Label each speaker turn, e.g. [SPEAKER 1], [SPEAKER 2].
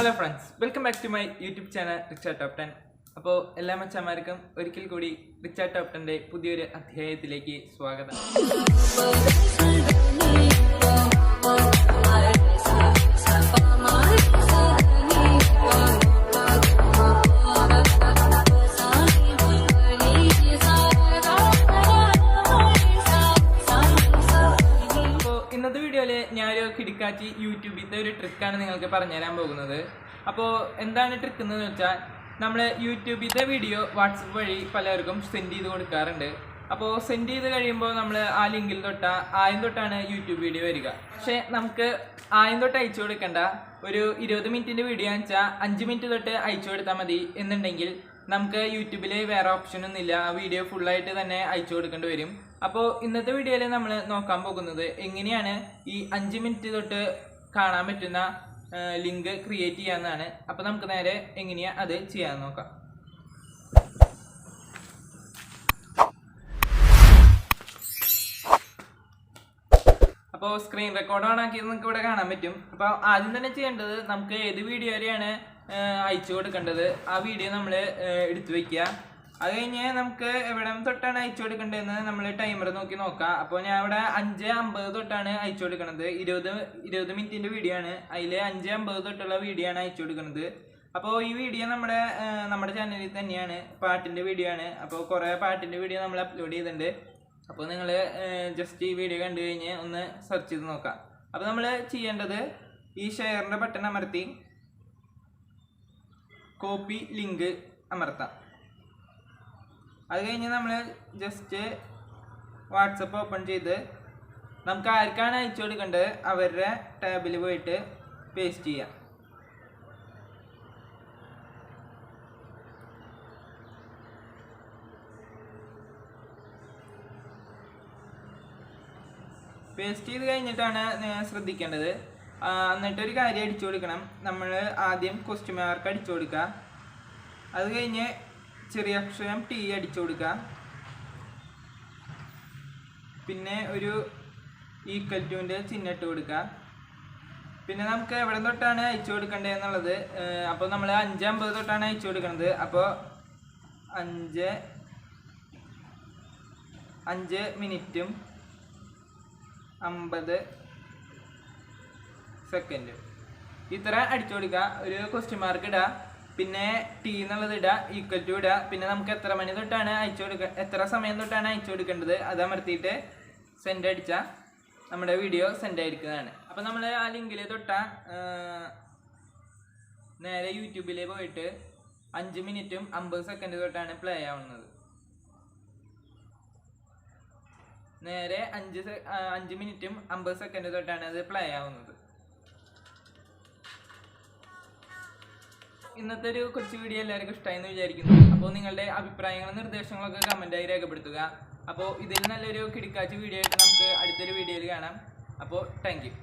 [SPEAKER 1] Hello friends, welcome back to my YouTube channel Richard Top 10. അപ്പോൾ എല്ലാ മച്ചന്മാർക്കും ഒരിക്കൽ കൂടി റിച്ചാർഡ് ടോപ്പ് 10ന്റെ പുതിയൊരു അധ്യായത്തിലേക്ക് സ്വാഗതം. ഇന്നത്തെ വീഡിയോയിൽ ഞാനൊരു കിടക്കാച്ചി യൂട്യൂബിലത്തെ ഒരു ട്രിക്കാണ് നിങ്ങൾക്ക് പറഞ്ഞുതരാൻ പോകുന്നത്. അപ്പോൾ എന്താണ് ട്രിക്ക് എന്ന് വെച്ചാൽ, നമ്മൾ യൂട്യൂബിലത്തെ വീഡിയോ വാട്സപ്പ് വഴി പലർക്കും സെൻഡ് ചെയ്ത് കൊടുക്കാറുണ്ട്. അപ്പോൾ സെൻഡ് ചെയ്ത് കഴിയുമ്പോൾ നമ്മൾ ആ ലിങ്കിൽ ആദ്യം തൊട്ടാണ് യൂട്യൂബ് വീഡിയോ വരിക. പക്ഷേ നമുക്ക് ആദ്യം തൊട്ട് അയച്ചു കൊടുക്കേണ്ട, ഒരു 20 മിനിറ്റിൻ്റെ വീഡിയോ വെച്ചാൽ 5 മിനിറ്റ് തൊട്ട് അയച്ചു കൊടുത്താൽ മതി എന്നുണ്ടെങ്കിൽ നമുക്ക് യൂട്യൂബിൽ വേറെ ഓപ്ഷനൊന്നുമില്ല, ആ വീഡിയോ ഫുള്ളായിട്ട് തന്നെ അയച്ചു കൊടുക്കേണ്ടി വരും. അപ്പോൾ ഇന്നത്തെ വീഡിയോയിൽ നമ്മൾ നോക്കാൻ പോകുന്നത് എങ്ങനെയാണ് ഈ 5 മിനിറ്റ് തൊട്ട് കാണാൻ പറ്റുന്ന ലിങ്ക് ക്രിയേറ്റ് ചെയ്യാമെന്നാണ്. അപ്പോൾ നമുക്ക് നേരെ എങ്ങനെയാണ് അത് ചെയ്യാൻ നോക്കാം. അപ്പോൾ സ്ക്രീൻ റെക്കോർഡ് ഓൺ ആക്കിയത് നിങ്ങൾക്ക് ഇവിടെ കാണാൻ പറ്റും. അപ്പോൾ ആദ്യം തന്നെ ചെയ്യേണ്ടത്, നമുക്ക് ഏത് വീഡിയോ വരെയാണ് അയച്ചു കൊടുക്കേണ്ടത് ആ വീഡിയോ നമ്മൾ എടുത്തു വയ്ക്കുക. അത് കഴിഞ്ഞ് നമുക്ക് എവിടെ തൊട്ടാണ് അയച്ചു കൊടുക്കേണ്ടതെന്ന് നമ്മൾ ടൈമർ നോക്കി നോക്കാം. അപ്പോൾ ഞാൻ ഇവിടെ 5:50 തൊട്ടാണ് അയച്ചു കൊടുക്കുന്നത്. 20 മിനിറ്റിൻ്റെ വീഡിയോ ആണ്, അതിൽ 5:50 തൊട്ടുള്ള വീഡിയോ ആണ് അയച്ചു കൊടുക്കുന്നത്. അപ്പോൾ ഈ വീഡിയോ നമ്മുടെ ചാനലിൽ തന്നെയാണ്, പാട്ടിൻ്റെ വീഡിയോ ആണ്. അപ്പോൾ കുറേ പാട്ടിൻ്റെ വീഡിയോ നമ്മൾ അപ്ലോഡ് ചെയ്തിട്ടുണ്ട്. അപ്പോൾ നിങ്ങൾ ജസ്റ്റ് ഈ വീഡിയോ കണ്ടു കഴിഞ്ഞ് ഒന്ന് സെർച്ച് ചെയ്ത് നോക്കാം. അപ്പോൾ നമ്മൾ ചെയ്യേണ്ടത്, ഈ ഷെയറിൻ്റെ ബട്ടൺ അമർത്തി കോപ്പി ലിങ്ക് അമർത്താം. അത് കഴിഞ്ഞ് നമ്മൾ ജസ്റ്റ് വാട്സപ്പ് ഓപ്പൺ ചെയ്ത് നമുക്ക് ആർക്കാണ് അയച്ചു കൊടുക്കേണ്ടത് അവരുടെ ടാബിൽ പോയിട്ട് പേസ്റ്റ് ചെയ്യാം. പേസ്റ്റ് ചെയ്ത് കഴിഞ്ഞിട്ടാണ് ശ്രദ്ധിക്കേണ്ടത്. എന്നിട്ടൊരു കാര്യം അടിച്ചു കൊടുക്കണം. നമ്മൾ ആദ്യം ക്വസ്റ്റ്യൻ മാർക്ക് അടിച്ചു കൊടുക്കുക. അത് കഴിഞ്ഞ് ചെറിയ അക്ഷരം ടി അടിച്ചു കൊടുക്കുക. പിന്നെ ഒരു ഈക്വൽ ടുവിൻ്റെ ചിഹ്നം ഇട്ട് കൊടുക്കുക. പിന്നെ നമുക്ക് എവിടെ തൊട്ടാണ് അയച്ചു കൊടുക്കേണ്ടത് എന്നുള്ളത്, അപ്പോൾ നമ്മൾ 5:50 തൊട്ടാണ് അയച്ചു കൊടുക്കുന്നത്. അപ്പോൾ 5 മിനിറ്റും 50 സെക്കൻഡും ഇത്ര അടിച്ചു കൊടുക്കുക. ഒരു ക്വസ്റ്റ്യൻ മാർക്ക് ഇടുക, പിന്നെ ടി എന്നുള്ളത് ഇടുക, ഈക്വൽ ടു ഇടുക. പിന്നെ നമുക്ക് എത്ര മണി തൊട്ടാണ് എത്ര സമയം തൊട്ടാണ് അയച്ചു കൊടുക്കേണ്ടത് അത് അമർത്തിയിട്ട് സെൻഡ് അടിച്ചാൽ നമ്മുടെ വീഡിയോ സെൻഡ് ആയിരിക്കുന്നതാണ്. അപ്പോൾ നമ്മൾ ആ ലിങ്കിൽ തൊട്ടാൽ നേരെ യൂട്യൂബിൽ പോയിട്ട് 5 മിനിറ്റും 50 സെക്കൻഡ് തൊട്ടാണ് പ്ലേ ആവുന്നത്. നേരെ 5 മിനിറ്റും 50 സെക്കൻഡ് തൊട്ടാണ് അത് പ്ലേ ആവുന്നത്. ഇന്നത്തെ ഒരു കൊച്ചു വീഡിയോ എല്ലാവർക്കും ഇഷ്ടമായെന്ന് വിചാരിക്കുന്നു. അപ്പോൾ നിങ്ങളുടെ അഭിപ്രായങ്ങളും നിർദ്ദേശങ്ങളൊക്കെ കമൻറ്റായി രേഖപ്പെടുത്തുക. അപ്പോൾ ഇതിൽ നല്ലൊരു കിടക്കാച്ച വീഡിയോ ആയിട്ട് നമുക്ക് അടുത്തൊരു വീഡിയോയിൽ കാണാം. അപ്പോൾ താങ്ക് യു.